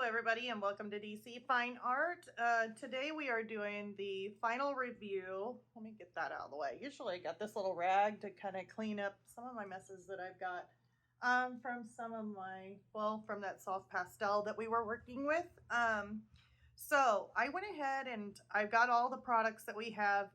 Everybody, and welcome to DC Fine Art. Today we are doing the final review. Let me get that out of the way. Usually I got this little rag to kind of clean up some of my messes that I've got from some of my, well, from that soft pastel that we were working with. So I went ahead and I've got all the products that we have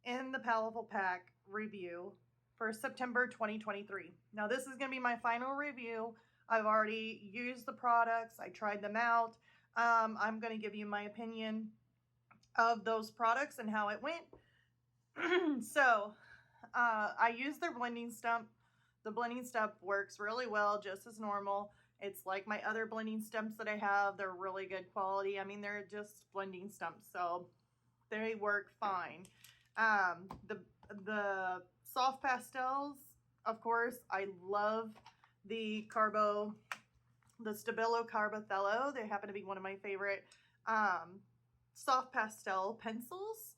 in the Paletteful pack review for September 2023. Now this is going to be my final review. I've already used the products. I tried them out. I'm going to give you my opinion of those products and how it went. So I used their blending stump. The blending stump works really well, just as normal. It's like my other blending stumps that I have. They're really good quality. I mean, they're just blending stumps, so they work fine. The soft pastels, of course, I love the Stabilo Carbothello. They happen to be one of my favorite soft pastel pencils,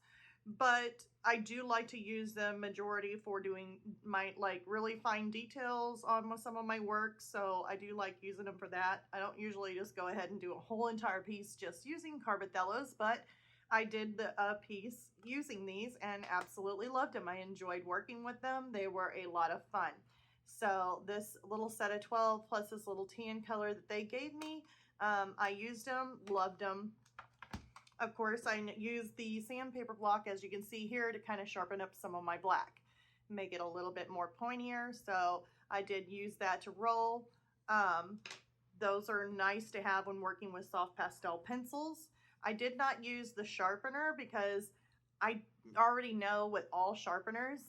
but I do like to use them majority for doing my like really fine details on some of my work, so I do like using them for that. I don't usually just go ahead and do a whole entire piece just using Carbothellos, but I did the piece using these and absolutely loved them. I enjoyed working with them. They were a lot of fun. So this little set of 12 plus this little tan color that they gave me, I used them, loved them. Of course, I used the Sandpaper Block, as you can see here, to kind of sharpen up some of my black, make it a little bit more pointier. So I did use that to roll. Those are nice to have when working with soft pastel pencils. I did not use the sharpener because I already know with all sharpeners,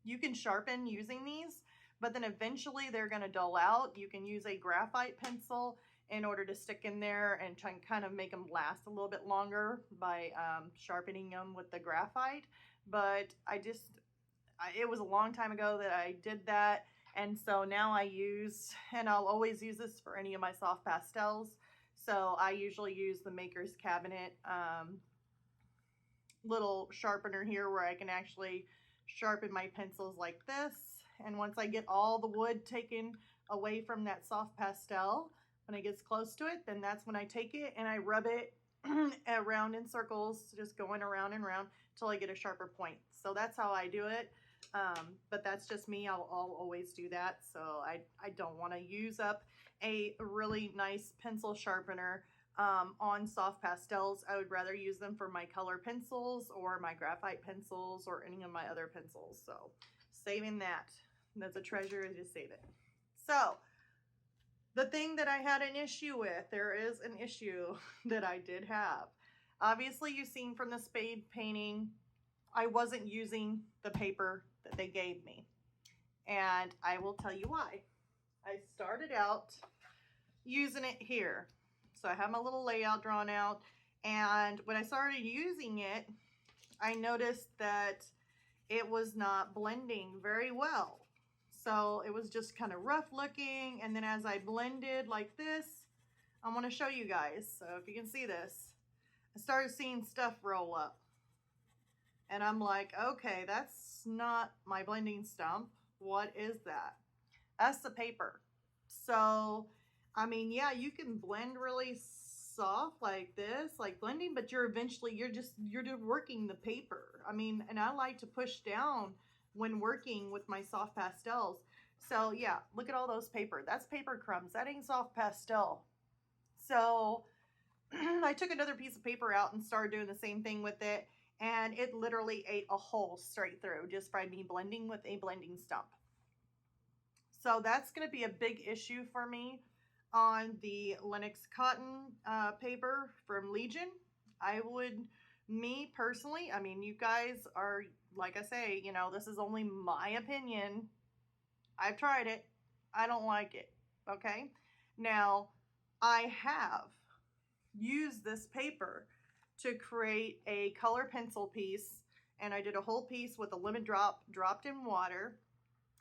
you can sharpen using these, but then eventually they're going to dull out. You can use a graphite pencil in order to stick in there and try and kind of make them last a little bit longer by sharpening them with the graphite. But it was a long time ago that I did that. And so now I use, and I'll always use this for any of my soft pastels. So I usually use the Maker's Cabinet little sharpener here where I can actually sharpen my pencils like this. And once I get all the wood taken away from that soft pastel, when it gets close to it, then that's when I take it and I rub it around in circles, just going around and around till I get a sharper point. So that's how I do it. But that's just me. I'll always do that. So I don't want to use up a really nice pencil sharpener on soft pastels. I would rather use them for my color pencils or my graphite pencils or any of my other pencils. So saving that's a treasure, just save it. So the thing that I had an issue with, there is an issue that I did have. Obviously you've seen from the spade painting, I wasn't using the paper that they gave me. And I will tell you why. I started out using it here. So I have my little layout drawn out, and when I started using it, I noticed that it was not blending very well. So it was just kind of rough looking, and then as I blended like this, I want to show you guys. So if you can see this, I started seeing stuff roll up. And I'm like, okay, that's not my blending stump. What is that? That's the paper. So I mean, yeah, you can blend really soft like this, like blending, but you're just working the paper. I mean, and I like to push down when working with my soft pastels. So yeah, look at all those paper. That's paper crumbs. That ain't soft pastel. So I took another piece of paper out and started doing the same thing with it. And it literally ate a hole straight through just by me blending with a blending stump. So that's going to be a big issue for me on the Lenox cotton paper from Legion. I would Me personally, I mean, you guys are, like I say, you know, this is only my opinion. I've tried it. I don't like it. Okay. Now, I have used this paper to create a color pencil piece, and I did a whole piece with a lemon drop dropped in water,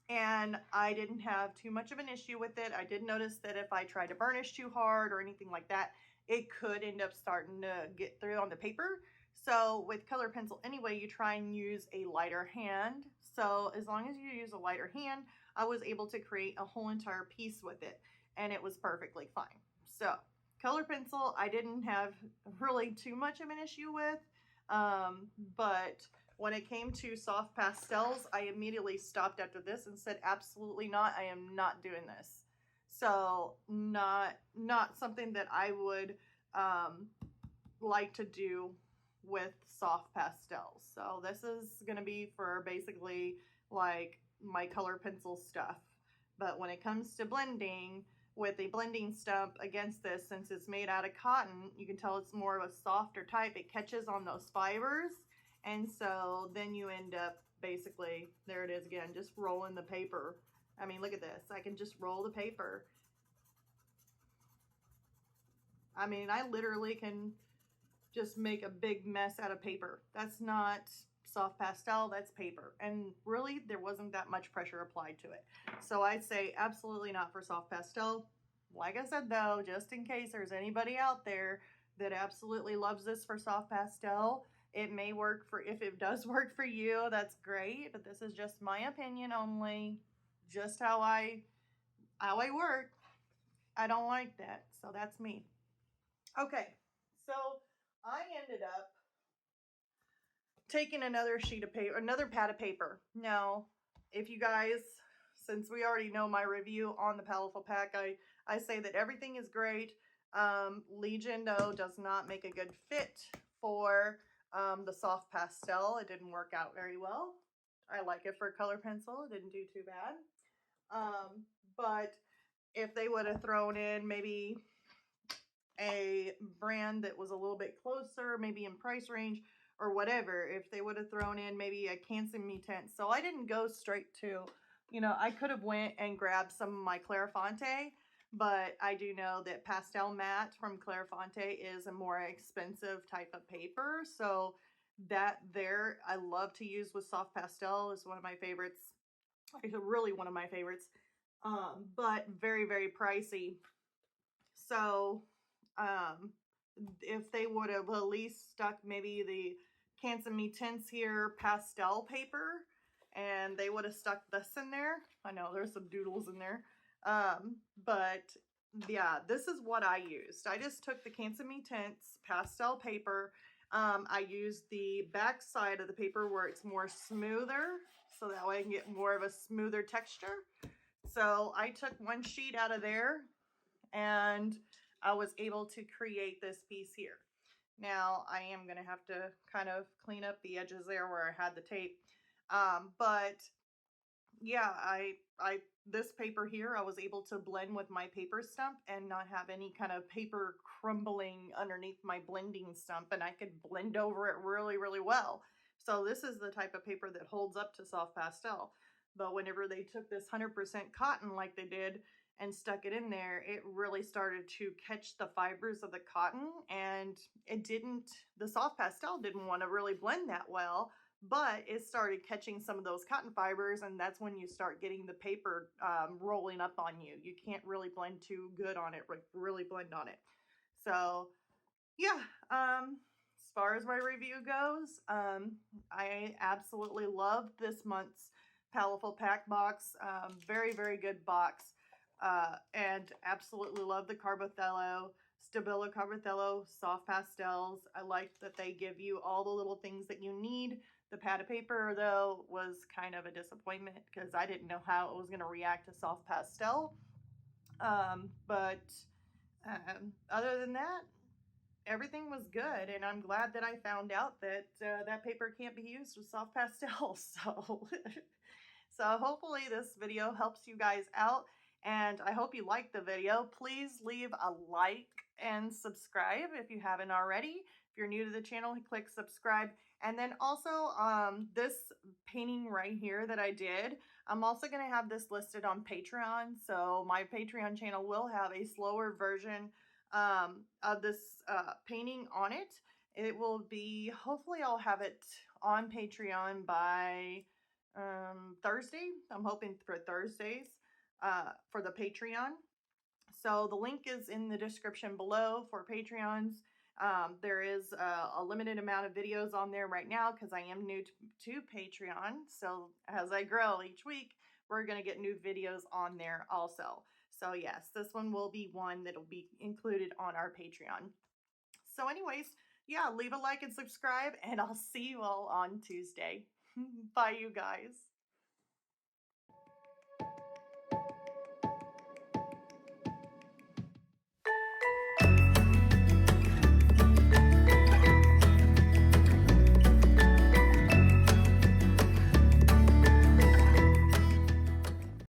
and I didn't have too much of an issue with it. I did notice that if I tried to burnish too hard or anything like that, it could end up starting to get through on the paper. So with color pencil anyway, you try and use a lighter hand. So as long as you use a lighter hand, I was able to create a whole entire piece with it, and it was perfectly fine. So color pencil, I didn't have really too much of an issue with, but when it came to soft pastels, I immediately stopped after this and said, absolutely not, I am not doing this. So not something that I would like to do with soft pastels. So this is going to be for basically like my color pencil stuff. But when it comes to blending with a blending stump against this, since it's made out of cotton, you can tell it's more of a softer type. It catches on those fibers. And so then you end up basically, there it is again, just rolling the paper. I mean, look at this. I can just roll the paper. I mean, I literally can just make a big mess out of paper. That's not soft pastel, that's paper. And really, there wasn't that much pressure applied to it. So I'd say absolutely not for soft pastel. Like I said though, just in case there's anybody out there that absolutely loves this for soft pastel, it may work for, if it does work for you, that's great, but this is just my opinion only, just how I work. I don't like that, so that's me. Okay, so I ended up taking another sheet of paper, another pad of paper. Now, if you guys, since we already know my review on the Paletteful pack, I say that everything is great. Legion, though, does not make a good fit for the soft pastel. It didn't work out very well. I like it for color pencil. It didn't do too bad. But if they would have thrown in maybe a brand that was a little bit closer, maybe in price range or whatever, if they would have thrown in maybe a Canson tint. So I didn't go straight to, you know, I could have went and grabbed some of my Clairefonte, but I do know that Pastel Matte from Clairefonte is a more expensive type of paper. So that there, I love to use with soft pastel, is one of my favorites. It's really one of my favorites, but very, very pricey. So if they would have at least stuck maybe the Canson Me Tints here pastel paper, and they would have stuck this in there. I know there's some doodles in there. But yeah, this is what I used. I just took the Canson Me Tints pastel paper. I used the back side of the paper where it's more smoother, so that way I can get more of a smoother texture. So I took one sheet out of there, and I was able to create this piece here. Now I am going to have to kind of clean up the edges there where I had the tape. But yeah, this paper here, I was able to blend with my paper stump and not have any kind of paper crumbling underneath my blending stump, and I could blend over it really, really well. So this is the type of paper that holds up to soft pastel. But whenever they took this 100% cotton like they did and stuck it in there, it really started to catch the fibers of the cotton, and it didn't, the soft pastel didn't want to really blend that well, but it started catching some of those cotton fibers, and that's when you start getting the paper rolling up on you. You can't really blend too good on it, really blend on it. So yeah, as far as my review goes, I absolutely loved this month's Paletteful pack box. Very, very good box. And absolutely love the Carbothello, Stabilo Carbothello soft pastels. I like that they give you all the little things that you need. The pad of paper, though, was kind of a disappointment because I didn't know how it was going to react to soft pastel. But other than that, everything was good, and I'm glad that I found out that that paper can't be used with soft pastel. So hopefully this video helps you guys out, and I hope you liked the video. Please leave a like and subscribe if you haven't already. If you're new to the channel, click subscribe. And then also this painting right here that I did, I'm also going to have this listed on Patreon. So my Patreon channel will have a slower version of this painting on it. It will be, hopefully I'll have it on Patreon by Thursday. I'm hoping for Thursdays for the Patreon. So the link is in the description below for Patreons. There is a limited amount of videos on there right now because I am new to Patreon. So as I grow each week, we're going to get new videos on there also. So yes, this one will be one that will be included on our Patreon. So anyways, yeah, leave a like and subscribe, and I'll see you all on Tuesday. Bye, you guys.